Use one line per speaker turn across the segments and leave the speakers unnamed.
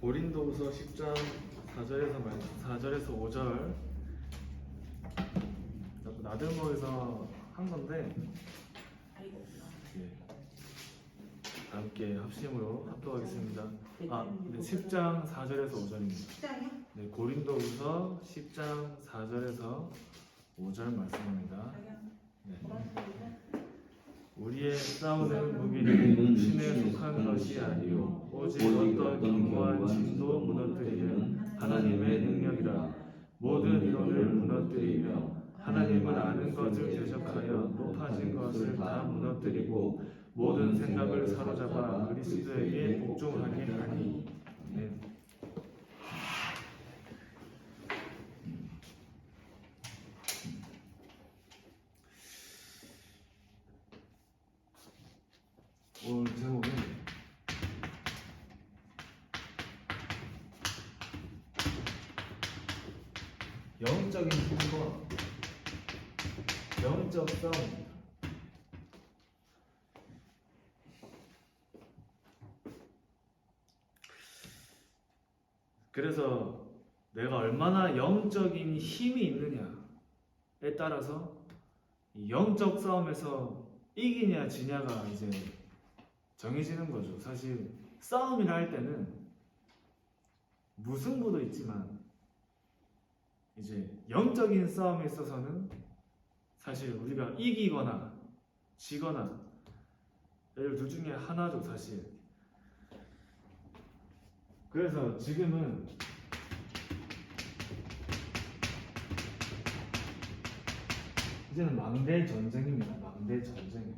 고린도후서 10장 4절에서 5절 나들목에서 한 건데 예, 함께 합심으로 합독하겠습니다. 네, 10장 4절에서 5절입니다.
10장이요?
네, 고린도후서 10장 4절에서 5절 말씀입니다. 네. 우리의 싸우는 무기는 신에 속한 것이 아니요 오직 어떤 견고한 진도 무너뜨리는 하나님의 능력이라. 모든 이론을 무너뜨리며 하나님을 아는 것을 대적하여 높아진 것을 다 무너뜨리고 모든 생각을 사로잡아 그리스도에게 복종하게 하니. 네. 오늘 제목은 영적인 힘과 영적 싸움입니다. 그래서 내가 얼마나 영적인 힘이 있느냐에 따라서 이 영적 싸움에서 이기냐 지냐가 이제 정해지는 거죠. 사실 싸움이라 할 때는 무승부도 있지만 이제 영적인 싸움에 있어서는 사실 우리가 이기거나 지거나 이 둘 중에 하나죠, 사실. 그래서 지금은 이제는 망대 전쟁입니다. 망대 전쟁.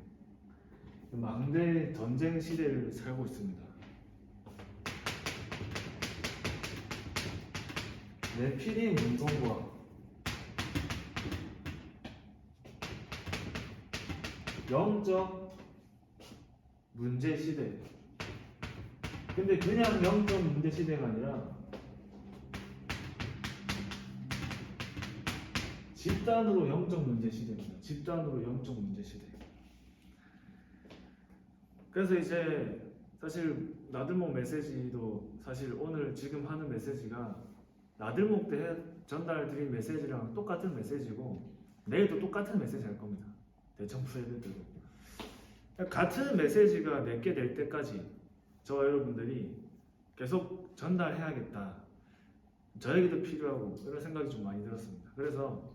망대 전쟁 시대를 살고 있습니다. 네피림 운동과 영적 문제 시대. 근데 그냥 영적 문제 시대가 아니라 집단으로 영적 문제 시대입니다. 집단으로 영적 문제 시대. 그래서 이제 사실 나들목 메시지도 사실 오늘 지금 하는 메시지가 나들목 때 전달드린 메시지랑 똑같은 메시지고 내일도 똑같은 메시지 할 겁니다. 대청부 애들도 같은 메시지가 내게 될 때까지 저와 여러분들이 계속 전달해야겠다. 저에게도 필요하고 이런 생각이 좀 많이 들었습니다. 그래서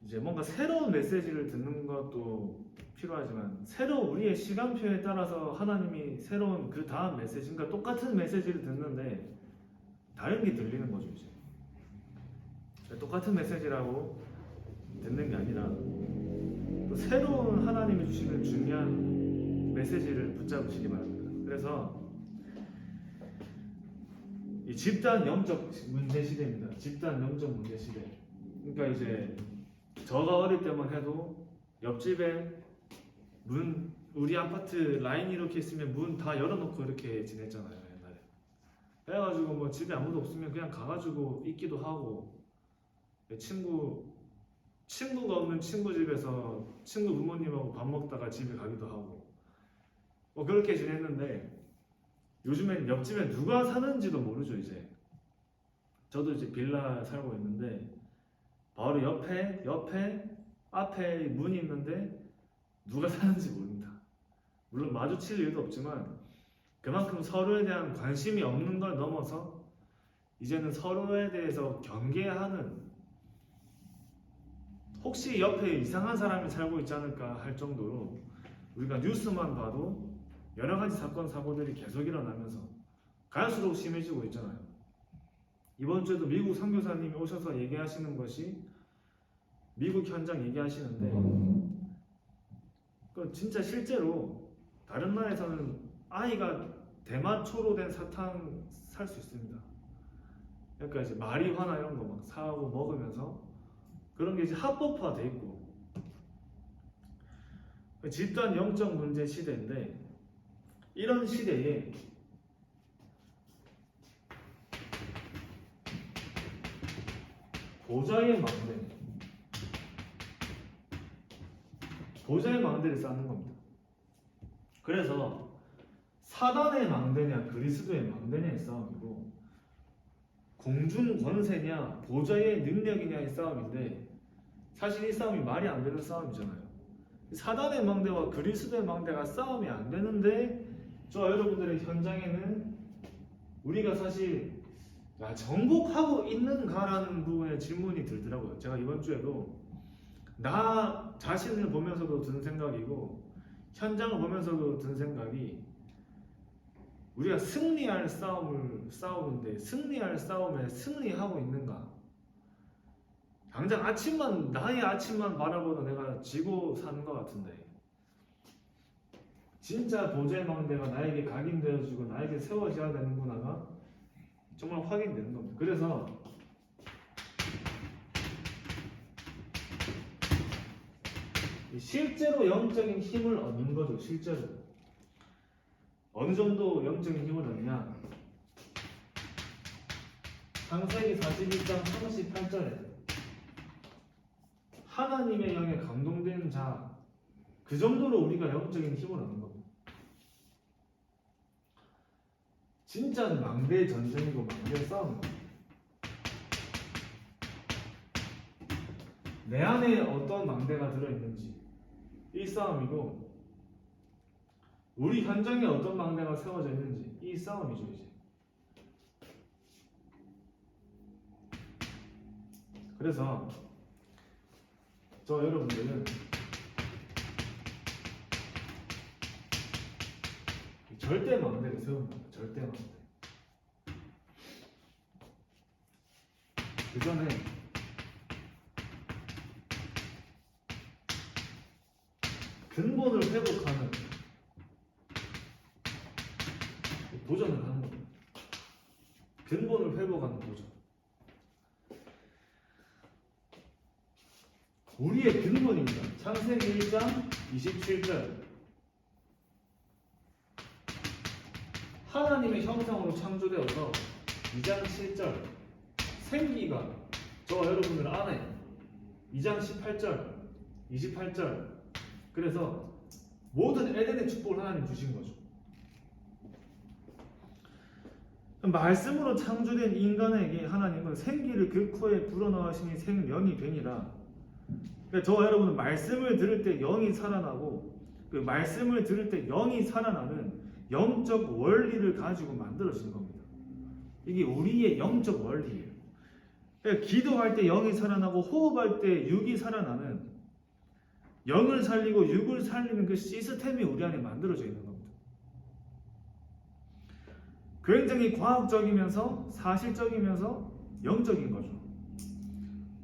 이제 뭔가 새로운 메시지를 듣는 것도 필요하지만 새로 우리의 시간표에 따라서 하나님이 새로운 그 다음 메시지인가 똑같은 메시지를 듣는데 다른 게 들리는 거죠. 이제 똑같은 메시지라고 듣는 게 아니라 또 새로운 하나님이 주시는 중요한 메시지를 붙잡으시기 바랍니다. 그래서 이 집단 영적 문제 시대입니다. 집단 영적 문제 시대. 그러니까 이제 저가 어릴 때만 해도 옆집에 문, 우리 아파트 라인 이렇게 있으면 문 다 열어놓고 이렇게 지냈잖아요, 옛날에. 그래가지고 뭐 집에 아무도 없으면 그냥 가가지고 있기도 하고, 친구가 없는 친구 집에서 친구 부모님하고 밥 먹다가 집에 가기도 하고, 뭐 그렇게 지냈는데 요즘엔 옆집에 누가 사는지도 모르죠, 이제. 저도 이제 빌라 살고 있는데 바로 앞에 문이 있는데 누가 사는지 모릅니다. 물론 마주칠 일도 없지만 그만큼 서로에 대한 관심이 없는 걸 넘어서 이제는 서로에 대해서 경계하는, 혹시 옆에 이상한 사람이 살고 있지 않을까 할 정도로 우리가 뉴스만 봐도 여러 가지 사건 사고들이 계속 일어나면서 갈수록 심해지고 있잖아요. 이번 주에도 미국 선교사님이 오셔서 얘기하시는 것이 미국 현장 얘기하시는데 그 진짜 실제로 다른 나라에서는 아이가 대마초로 된 사탕 살 수 있습니다. 그러니까 이제 마리화나 이런 거 막 사고 먹으면서 그런 게 이제 합법화돼 있고 집단 영적 문제 시대인데 이런 시대에 보좌의 망대를 쌓는 겁니다. 그래서 사단의 망대냐 그리스도의 망대냐의 싸움이고, 공중 권세냐 보좌의 능력이냐의 싸움인데, 사실 이 싸움이 말이 안 되는 싸움이잖아요. 사단의 망대와 그리스도의 망대가 싸움이 안 되는데, 저 여러분들의 현장에는 우리가 사실 정복하고 있는가라는 부분에 질문이 들더라고요. 제가 이번 주에도 나 자신을 보면서도 든 생각이고, 현장을 보면서도 든 생각이, 우리가 승리할 싸움을 싸우는데 승리할 싸움에 승리하고 있는가? 당장 나의 아침만 바라보는 내가 지고 사는 것 같은데, 진짜 보좌의 망대가 나에게 각인되어지고 나에게 세워져야 되는구나가 정말 확인되는 겁니다. 그래서 실제로 영적인 힘을 얻는 거죠. 실제로 어느 정도 영적인 힘을 얻냐? 창세기 41장 38절에 하나님의 영에 감동된 자, 그 정도로 우리가 영적인 힘을 얻는 겁니다. 진짜 망대 전쟁이고 망대 싸움입니다. 내 안에 어떤 망대가 들어있는지 이 싸움이고, 우리 현장에 어떤 망대가 세워져 있는지 이 싸움이죠. 이제 그래서 저 여러분들은 절대 망대를 세웁니다. 절대 망대. 그 전에 근본을 회복하는 도전을 하는 겁니다. 근본을 회복하는 도전. 우리의 근본입니다. 창세기 1장 27절. 하나님의 형상으로 창조되어서 2장 7절. 생기가 저 여러분들 안에 2장 18절, 28절. 그래서 모든 에덴의 축복을 하나님 주신 거죠. 말씀으로 창조된 인간에게 하나님은 생기를 그 코에 불어넣으시니 생명이 되니라. 그러니까 저 여러분은 말씀을 들을 때 영이 살아나고, 그 말씀을 들을 때 영이 살아나는 영적 원리를 가지고 만들어진 겁니다. 이게 우리의 영적 원리예요. 그러니까 기도할 때 영이 살아나고, 호흡할 때 육이 살아나는, 영을 살리고 육을 살리는 그 시스템이 우리 안에 만들어져 있는 겁니다. 굉장히 과학적이면서 사실적이면서 영적인 거죠.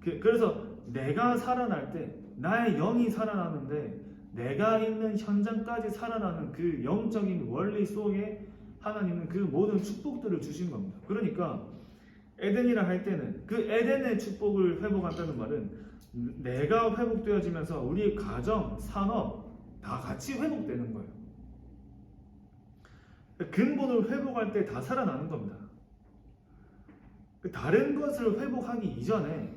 그래서 내가 살아날 때, 나의 영이 살아나는데 내가 있는 현장까지 살아나는 그 영적인 원리 속에 하나님은 그 모든 축복들을 주신 겁니다. 그러니까 에덴이라 할 때는 그 에덴의 축복을 회복한다는 말은 내가 회복되어지면서 우리의 가정, 산업 다 같이 회복되는 거예요. 근본을 회복할 때 다 살아나는 겁니다. 다른 것을 회복하기 이전에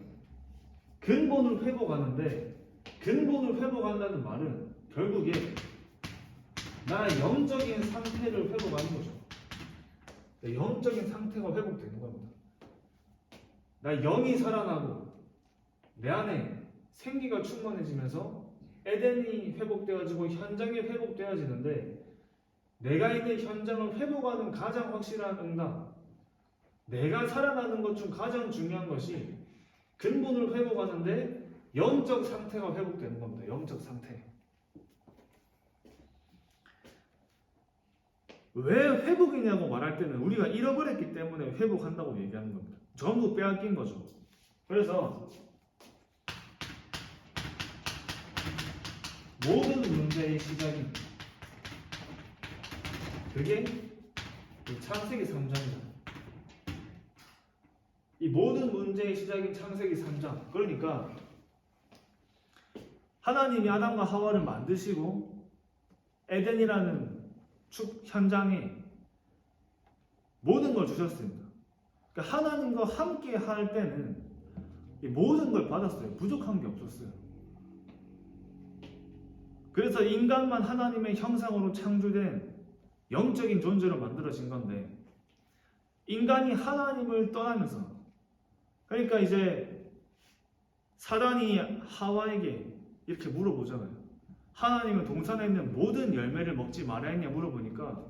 근본을 회복하는데, 근본을 회복한다는 말은 결국에 나의 영적인 상태를 회복하는 거죠. 영적인 상태가 회복되는 겁니다. 나 영이 살아나고 내 안에 생기가 충만해지면서 에덴이 회복되어지고 현장이 회복되어지는데, 내가 있는 현장을 회복하는 가장 확실한 응답, 내가 살아나는 것 중 가장 중요한 것이 근본을 회복하는데 영적 상태가 회복되는 겁니다. 영적 상태. 왜 회복이냐고 말할 때는 우리가 잃어버렸기 때문에 회복한다고 얘기하는 겁니다. 전부 빼앗긴 거죠. 그래서 모든 문제의 시작인, 그게 창세기 3장입니다. 이 모든 문제의 시작인 창세기 3장. 그러니까 하나님이 아담과 하와를 만드시고 에덴이라는 현장에 모든 걸 주셨습니다. 그러니까 하나님과 함께 할 때는 이 모든 걸 받았어요. 부족한 게 없었어요. 그래서 인간만 하나님의 형상으로 창조된 영적인 존재로 만들어진 건데 인간이 하나님을 떠나면서 그러니까 이제 사단이 하와에게 이렇게 물어보잖아요. 하나님은 동산에 있는 모든 열매를 먹지 말아야 했냐 물어보니까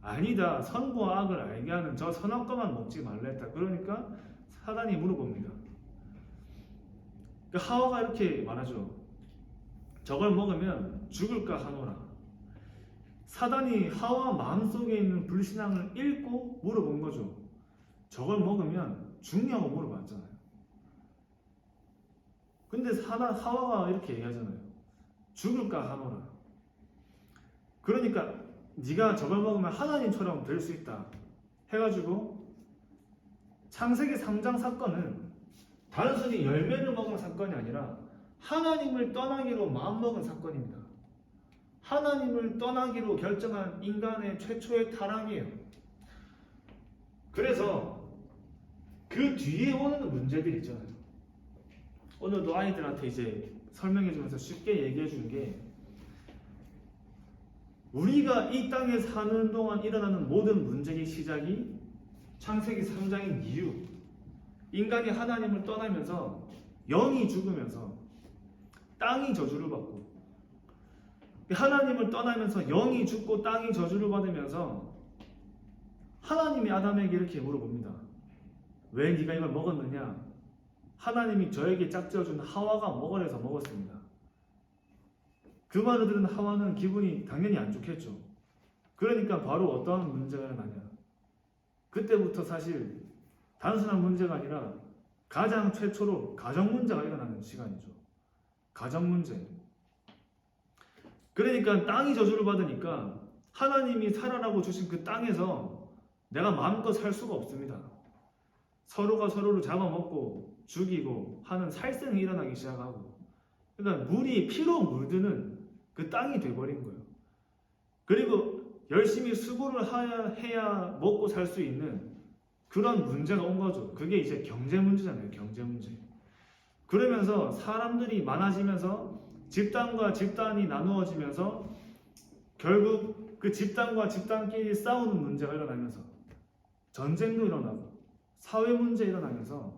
아니다. 선과 악을 알게 하는 저 선한 것만 먹지 말라 했다. 그러니까 사단이 물어봅니다. 그러니까 하와가 이렇게 말하죠. 저걸 먹으면 죽을까 하노라. 사단이 하와 마음속에 있는 불신앙을 읽고 물어본 거죠. 저걸 먹으면 죽냐고 물어봤잖아요. 근데 하와가 이렇게 얘기하잖아요. 죽을까 하노라. 그러니까 네가 저걸 먹으면 하나님처럼 될 수 있다 해가지고 창세기 3장 사건은 단순히 열매를 먹은 사건이 아니라 하나님을 떠나기로 마음먹은 사건입니다. 하나님을 떠나기로 결정한 인간의 최초의 타락이에요. 그래서 그 뒤에 오는 문제들이 있잖아요. 오늘도 아이들한테 이제 설명해 주면서 쉽게 얘기해 준 게 우리가 이 땅에 사는 동안 일어나는 모든 문제의 시작이 창세기 3장인 이유, 인간이 하나님을 떠나면서 영이 죽으면서 땅이 저주를 받고 하나님을 떠나면서 영이 죽고 땅이 저주를 받으면서 하나님이 아담에게 이렇게 물어봅니다. 왜 네가 이걸 먹었느냐? 하나님이 저에게 짝지어준 하와가 먹으래서 먹었습니다. 그 말을 들은 하와는 기분이 당연히 안 좋겠죠. 그러니까 바로 어떠한 문제가 일어나냐. 그때부터 사실 단순한 문제가 아니라 가장 최초로 가정 문제가 일어나는 시간이죠. 가정 문제. 그러니까 땅이 저주를 받으니까 하나님이 살아라고 주신 그 땅에서 내가 마음껏 살 수가 없습니다. 서로가 서로를 잡아먹고 죽이고 하는 살생이 일어나기 시작하고 그러니까 물이 피로 물드는 그 땅이 돼버린 거예요. 그리고 열심히 수고를 해야 먹고 살 수 있는 그런 문제가 온 거죠. 그게 이제 경제 문제잖아요. 경제 문제. 그러면서 사람들이 많아지면서 집단과 집단이 나누어지면서 결국 그 집단과 집단끼리 싸우는 문제가 일어나면서 전쟁도 일어나고 사회 문제 일어나면서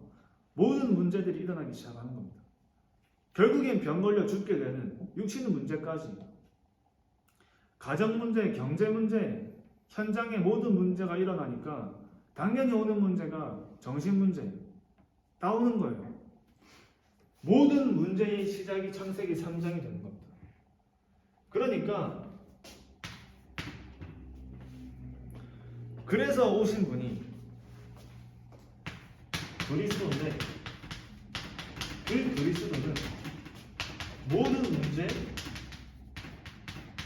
모든 문제들이 일어나기 시작하는 겁니다. 결국엔 병 걸려 죽게 되는 육신의 문제까지 가정 문제, 경제 문제, 현장의 모든 문제가 일어나니까 당연히 오는 문제가 정신 문제 다 오는 거예요. 모든 문제의 시작이 창세기 3장이 되는 겁니다. 그러니까 그래서 오신 분이 그리스도인데 그 그리스도는 모든 문제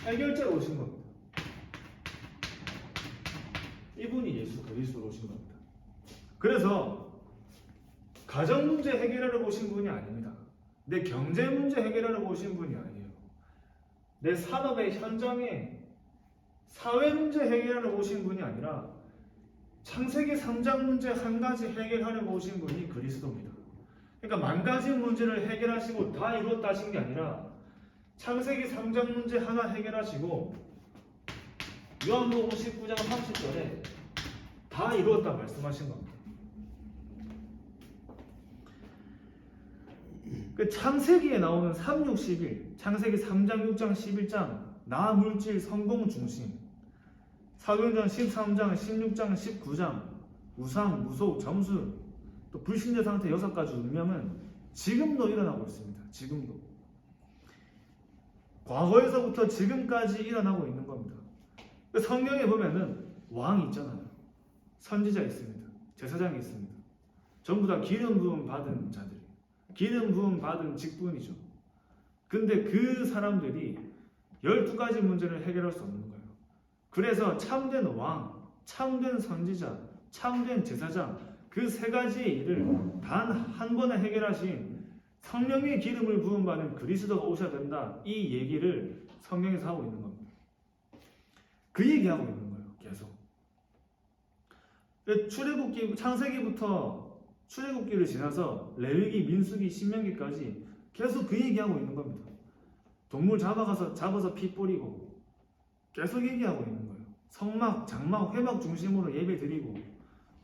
해결자로 오신 겁니다. 이분이 예수 그리스도로 오신 겁니다. 그래서 가정 문제 해결하러 오신 분이 아닙니다. 내 경제 문제 해결하러 오신 분이 아니에요. 내 산업의 현장에 사회 문제 해결하러 오신 분이 아니라 창세기 3장 문제 한 가지 해결하려고 오신 분이 그리스도입니다. 그러니까 만 가지 문제를 해결하시고 다 이루었다 하신 게 아니라 창세기 3장 문제 하나 해결하시고 요한복음 19장 30절에 다 이루었다 말씀하신 겁니다. 그 창세기에 나오는 3, 6, 11 창세기 3장, 6장, 11장 나, 물질, 성공, 중심 사도행전 13장, 16장, 19장 우상, 무속, 점수 또 불신자 상태 6가지 운명은 지금도 일어나고 있습니다. 지금도 과거에서부터 지금까지 일어나고 있는 겁니다. 성경에 보면은 왕이 있잖아요. 선지자 있습니다. 제사장이 있습니다. 전부 다 기름 부음 받은 자들이 기름 부음 받은 직분이죠. 근데 그 사람들이 12가지 문제를 해결할 수 없는 거예요. 그래서 참된 왕, 참된 선지자, 참된 제사장 그 3가지의 일을 단 한 번에 해결하신 성령의 기름을 부음받은 그리스도가 오셔야 된다. 이 얘기를 성경에서 하고 있는 겁니다. 그 얘기하고 있는 거예요. 계속. 출애굽기, 창세기부터 출애굽기를 지나서 레위기, 민수기, 신명기까지 계속 그 얘기하고 있는 겁니다. 동물 잡아서 피 뿌리고 계속 얘기하고 있는 거예요. 성막, 장막, 회막 중심으로 예배 드리고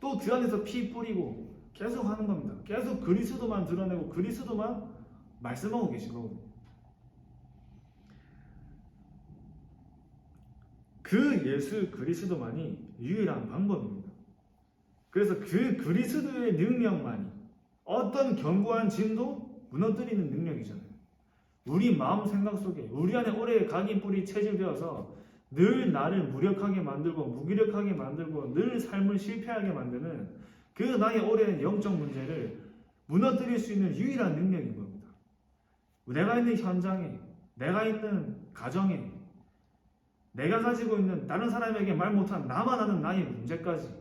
또 그 안에서 피 뿌리고 계속 하는 겁니다. 계속 그리스도만 드러내고 그리스도만 말씀하고 계신 거거든요. 그 예수 그리스도만이 유일한 방법입니다. 그래서 그 그리스도의 능력만이 어떤 견고한 진도 무너뜨리는 능력이잖아요. 우리 마음 생각 속에 우리 안에 오래 각인 뿌리 체질되어서 늘 나를 무력하게 만들고 무기력하게 만들고 늘 삶을 실패하게 만드는 그 나의 오랜 영적 문제를 무너뜨릴 수 있는 유일한 능력인 겁니다. 내가 있는 현장에, 내가 있는 가정에, 내가 가지고 있는 다른 사람에게 말 못한 나만 아는 나의 문제까지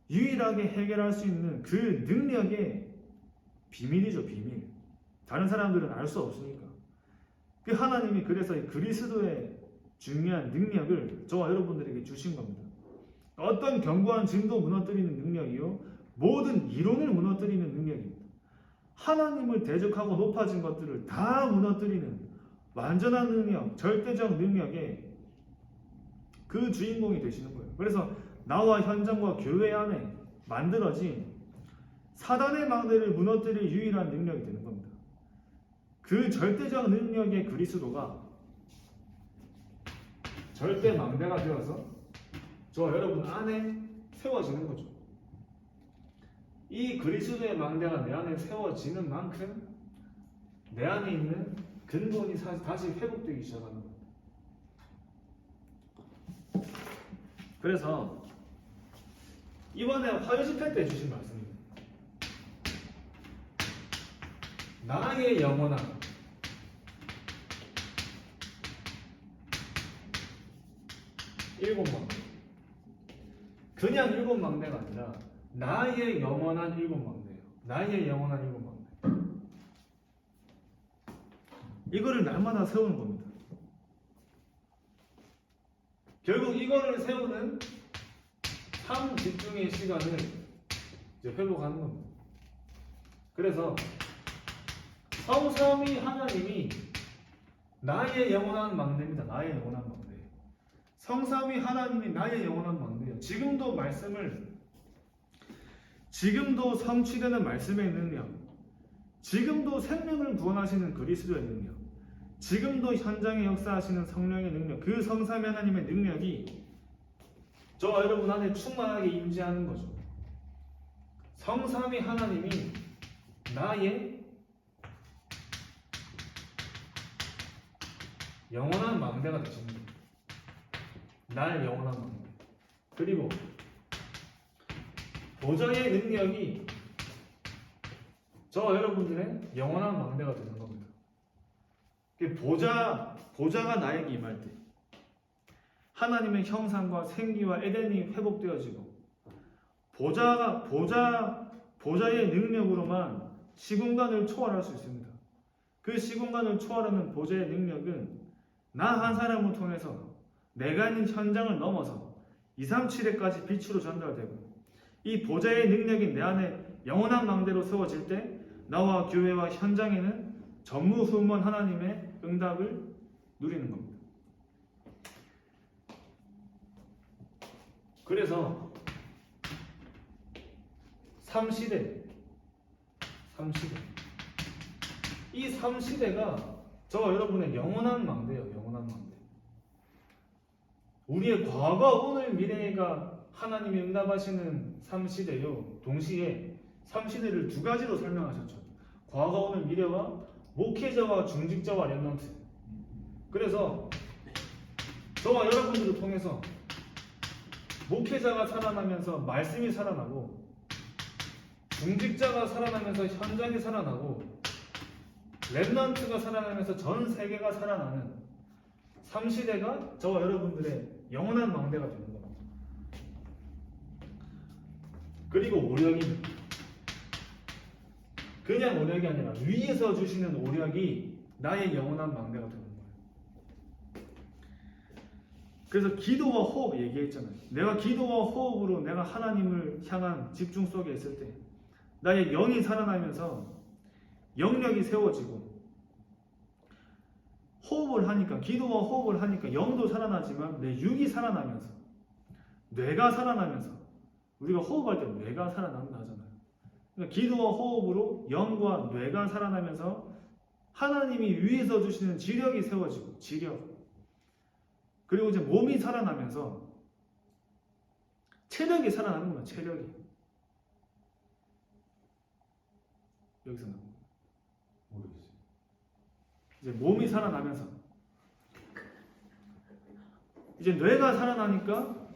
유일하게 해결할 수 있는 그 능력의 비밀이죠, 비밀. 다른 사람들은 알 수 없으니까. 그 하나님이 그래서 이 그리스도의 중요한 능력을 저와 여러분들에게 주신 겁니다. 어떤 견고한 진도 무너뜨리는 능력이요, 모든 이론을 무너뜨리는 능력입니다. 하나님을 대적하고 높아진 것들을 다 무너뜨리는 완전한 능력, 절대적 능력의 그 주인공이 되시는 거예요. 그래서 나와 현장과 교회 안에 만들어진 사단의 망대를 무너뜨릴 유일한 능력이 되는 겁니다. 그 절대적 능력의 그리스도가 절대 망대가 되어서 저와 여러분 안에 세워지는 거죠. 이 그리스도의 망대가 내 안에 세워지는 만큼 내 안에 있는 근본이 다시 회복되기 시작하는 겁니다. 그래서 이번에 화요 집회 때 주신 말씀입니다. 나의 영원한 일곱 망대. 그냥 일곱 망대가 아니라 나의 영원한 일곱 망대예요. 나의 영원한 일곱 망대. 이거를 날마다 세우는 겁니다. 결국 이거를 세우는 삶 집중의 시간을 이제 회복하는 겁니다. 그래서 성삼위 하나님이 나의 영원한 망대입니다. 나의 영원한 망대. 성삼위 하나님이 나의 영원한 망대예요. 지금도 성취되는 말씀의 능력, 지금도 생명을 구원하시는 그리스도의 능력, 지금도 현장에 역사하시는 성령의 능력, 그 성삼위 하나님의 능력이 저와 여러분 안에 충만하게 임재하는 거죠. 성삼위 하나님이 나의 영원한 망대가 되십니다. 나의 영원한 망대. 그리고 보좌의 능력이 저와 여러분들의 영원한 망대가 되는 겁니다. 보좌가 나에게 임할 때 하나님의 형상과 생기와 에덴이 회복되어지고 보좌의 능력으로만 시공간을 초월할 수 있습니다. 그 시공간을 초월하는 보좌의 능력은 나 한 사람을 통해서 내가 있는 현장을 넘어서 237회까지 빛으로 전달되고 이 보좌의 능력이 내 안에 영원한 망대로 세워질 때 나와 교회와 현장에는 전무후무한 하나님의 응답을 누리는 겁니다. 그래서 3시대 이 3시대가 저와 여러분의 영원한 망대예요. 영원한 망대. 우리의 과거, 오늘, 미래가 하나님이 응답하시는 3시대요. 동시에 3시대를 두 가지로 설명하셨죠. 과거, 오늘, 미래와 목회자와 중직자와 렘넌트. 그래서 저와 여러분들을 통해서 목회자가 살아나면서 말씀이 살아나고 중직자가 살아나면서 현장이 살아나고 렘넌트가 살아나면서 전 세계가 살아나는 3시대가 저와 여러분들의 영원한 망대가 되는 겁니다. 그리고 오력입니다. 그냥 오력이 아니라 위에서 주시는 오력이 나의 영원한 망대가 되는 거예요. 그래서 기도와 호흡 얘기했잖아요. 내가 기도와 호흡으로 내가 하나님을 향한 집중 속에 있을 때 나의 영이 살아나면서 영력이 세워지고 호흡을 하니까, 기도와 호흡을 하니까 영도 살아나지만 내 육이 살아나면서 뇌가 살아나면서, 우리가 호흡할 때 뇌가 살아난다 하잖아요. 그러니까 기도와 호흡으로 영과 뇌가 살아나면서 하나님이 위에서 주시는 지력이 세워지고, 지력. 그리고 이제 몸이 살아나면서 체력이 살아나는 거야. 체력이. 여기서 나온 거야.
모르겠어요.
이제 몸이 살아나면서 이제 뇌가 살아나니까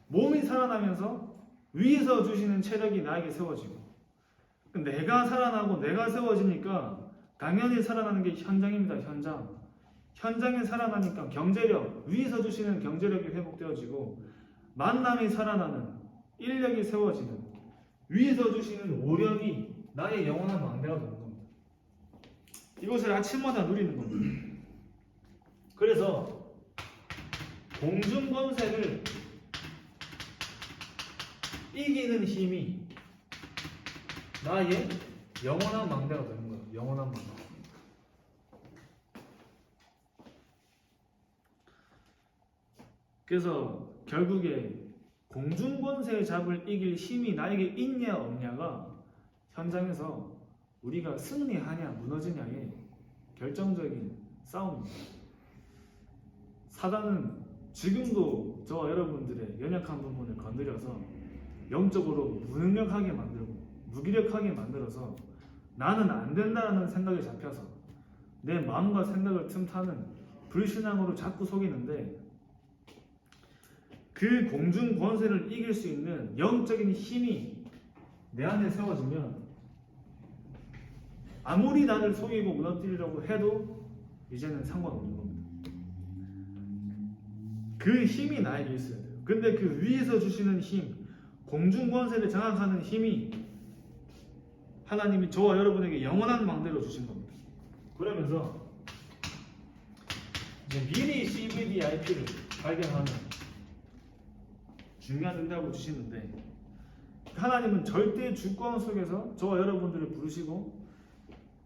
몸이 살아나면서 위에서 주시는 체력이 나에게 세워지고, 내가 살아나고 내가 세워지니까 당연히 살아나는 게 현장입니다. 현장. 현장에 살아나니까 경제력, 위에서 주시는 경제력이 회복되어지고, 만남이 살아나는 인력이 세워지는, 위에서 주시는 오력이 나의 영원한 망대가 되는 겁니다. 이것을 아침마다 누리는 겁니다. 그래서 공중권세를 이기는 힘이 나의 영원한 망대가 되는 거예요. 영원한 망대. 그래서 결국에 공중권세 잡을 이길 힘이 나에게 있냐 없냐가 현장에서 우리가 승리하냐 무너지냐의 결정적인 싸움입니다. 사단은 지금도 저와 여러분들의 연약한 부분을 건드려서 영적으로 무능력하게 만들고 무기력하게 만들어서 나는 안 된다는 생각에 잡혀서 내 마음과 생각을 틈타는 불신앙으로 자꾸 속이는데, 그 공중 권세를 이길 수 있는 영적인 힘이 내 안에 세워지면 아무리 나를 속이고 무너뜨리려고 해도 이제는 상관없는 겁니다. 그 힘이 나에게 있어야 돼요. 근데 그 위에서 주시는 힘, 공중 권세를 장악하는 힘이 하나님이 저와 여러분에게 영원한 망대로 주신 겁니다. 그러면서 이제 미리 CVDIP를 발견하는 중요한 응답을 주시는데, 하나님은 절대 주권 속에서 저와 여러분들을 부르시고,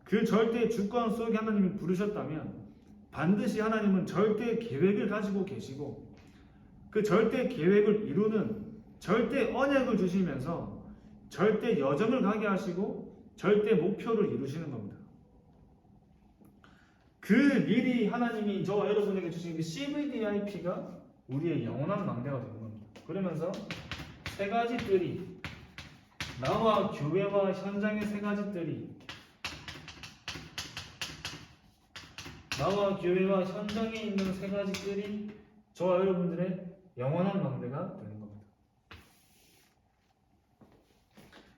그 절대 주권 속에 하나님이 부르셨다면 반드시 하나님은 절대 계획을 가지고 계시고, 그 절대 계획을 이루는 절대 언약을 주시면서 절대 여정을 가게 하시고 절대 목표를 이루시는 겁니다. 그 미리 하나님이 저와 여러분에게 주신 그 CVDIP가 우리의 영원한 망대가 되는 겁니다. 그러면서 세 가지 뜰이, 나와 교회와 현장의 세 가지 뜰이, 나와 교회와 현장에 있는 세 가지 뜰이 저와 여러분들의 영원한 망대가 되는 겁니다.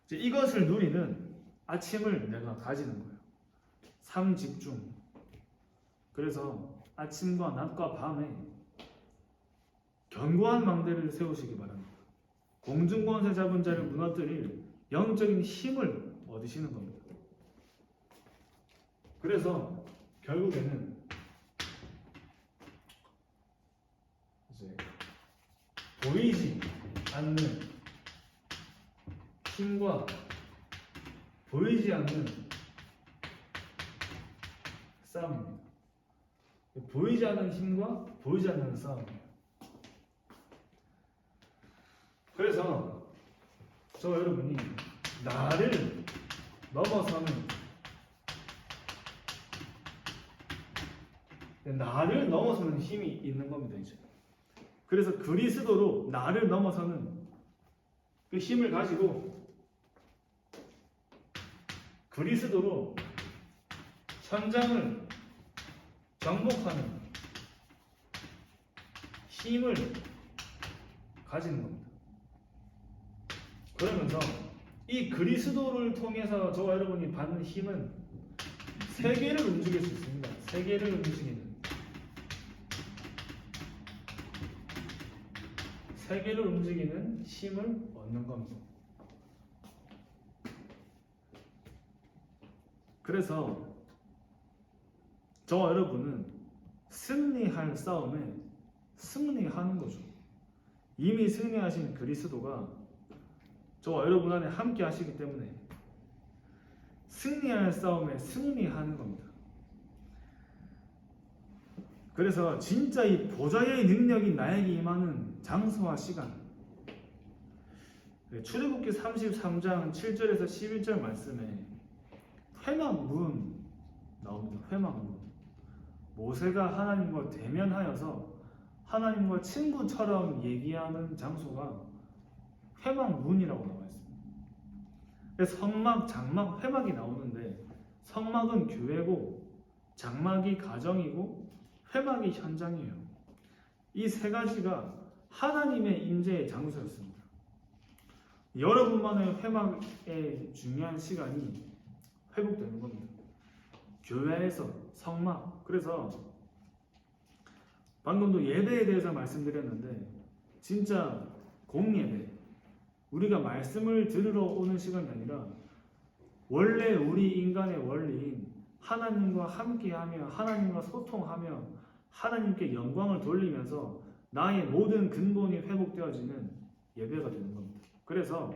이제 이것을 누리는 아침을 내가 가지는 거예요. 삶 집중. 그래서 아침과 낮과 밤에 견고한 망대를 세우시기 바랍니다. 공중권세 잡은 자를 무너뜨릴 영적인 힘을 얻으시는 겁니다. 그래서 결국에는 이제 보이지 않는 힘과 보이지 않는 싸움입니다. 보이지 않는 힘과 보이지 않는 싸움입니다. 그래서 저와 여러분이 나를 넘어서는 힘이 있는 겁니다. 이제. 그래서 그리스도로 나를 넘어서는 그 힘을 가지고 그리스도로 현장을 정복하는 힘을 가지는 겁니다. 그러면서 이 그리스도를 통해서 저와 여러분이 받는 힘은 세계를 움직일 수 있습니다. 세계를 움직이는 힘을 얻는 겁니다. 그래서 저와 여러분은 승리할 싸움에 승리하는 거죠. 이미 승리하신 그리스도가 저와 여러분 안에 함께 하시기 때문에 승리할 싸움에 승리하는 겁니다. 그래서 진짜 이 보좌의 능력이 나에게 임하는 장소와 시간, 출애굽기 33장 7절에서 11절 말씀에 회막문 나옵니다. 회막문. 모세가 하나님과 대면하여서 하나님과 친구처럼 얘기하는 장소가 회막문이라고 나와 있습니다. 그래서 성막, 장막, 회막이 나오는데 성막은 교회고 장막이 가정이고 회막이 현장이에요. 이 세 가지가 하나님의 임재의 장소였습니다. 여러분만의 회막의 중요한 시간이 회복되는 겁니다. 교회에서 성막. 그래서 방금도 예배에 대해서 말씀드렸는데 진짜 공예배, 우리가 말씀을 들으러 오는 시간이 아니라 원래 우리 인간의 원리인 하나님과 함께하며 하나님과 소통하며 하나님께 영광을 돌리면서 나의 모든 근본이 회복되어지는 예배가 되는 겁니다. 그래서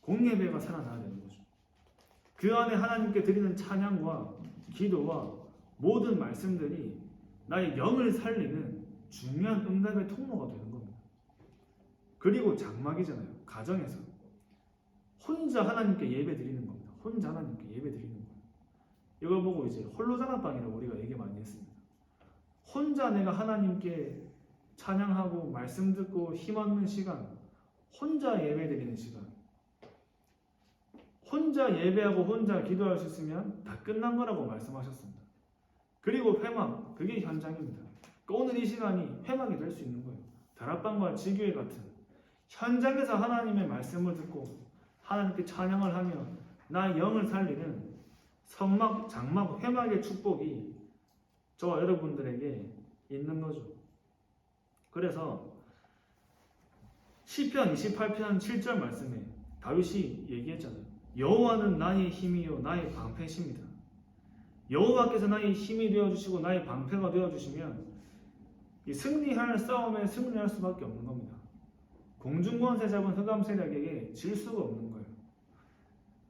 공예배가 살아나야 되는 거죠. 그 안에 하나님께 드리는 찬양과 기도와 모든 말씀들이 나의 영을 살리는 중요한 응답의 통로가 되는 겁니다. 그리고 장막이잖아요. 가정에서 혼자 하나님께 예배 드리는 겁니다. 혼자 하나님께 예배 드리는 거예요. 이걸 보고 이제 홀로 자나방이라고 우리가 얘기 많이 했습니다. 혼자 내가 하나님께 찬양하고 말씀 듣고 힘 얻는 시간, 혼자 예배 드리는 시간, 혼자 예배하고 혼자 기도할 수 있으면 다 끝난 거라고 말씀하셨습니다. 그리고 회막, 그게 현장입니다. 그러니까 오늘 이 시간이 회막이 될 수 있는 거예요. 다락방과 지교회 같은 현장에서 하나님의 말씀을 듣고 하나님께 찬양을 하며 나의 영을 살리는 성막, 장막, 회막의 축복이 저와 여러분들에게 있는 거죠. 그래서 시편 28편 7절 말씀에 다윗이 얘기했잖아요. 여호와는 나의 힘이요 나의 방패십니다. 여호와께서 나의 힘이 되어주시고 나의 방패가 되어주시면 이 승리할 싸움에 승리할 수밖에 없는 겁니다. 공중권세 잡은 흑암 세력에게 질 수가 없는 거예요.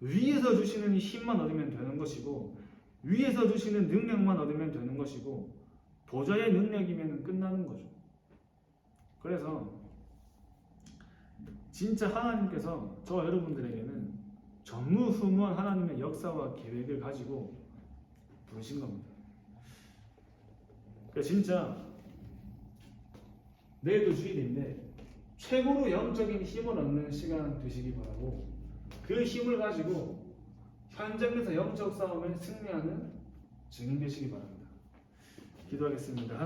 위에서 주시는 힘만 얻으면 되는 것이고 위에서 주시는 능력만 얻으면 되는 것이고 보좌의 능력이면 끝나는 거죠. 그래서 진짜 하나님께서 저와 여러분들에게는 전무후무한 하나님의 역사와 계획을 가지고 부르신 겁니다. 그러니까 진짜 내일도 주일인데 최고로 영적인 힘을 얻는 시간 되시기 바라고 그 힘을 가지고 현장에서 영적 싸움에 승리하는 증인 되시기 바랍니다. 기도하겠습니다.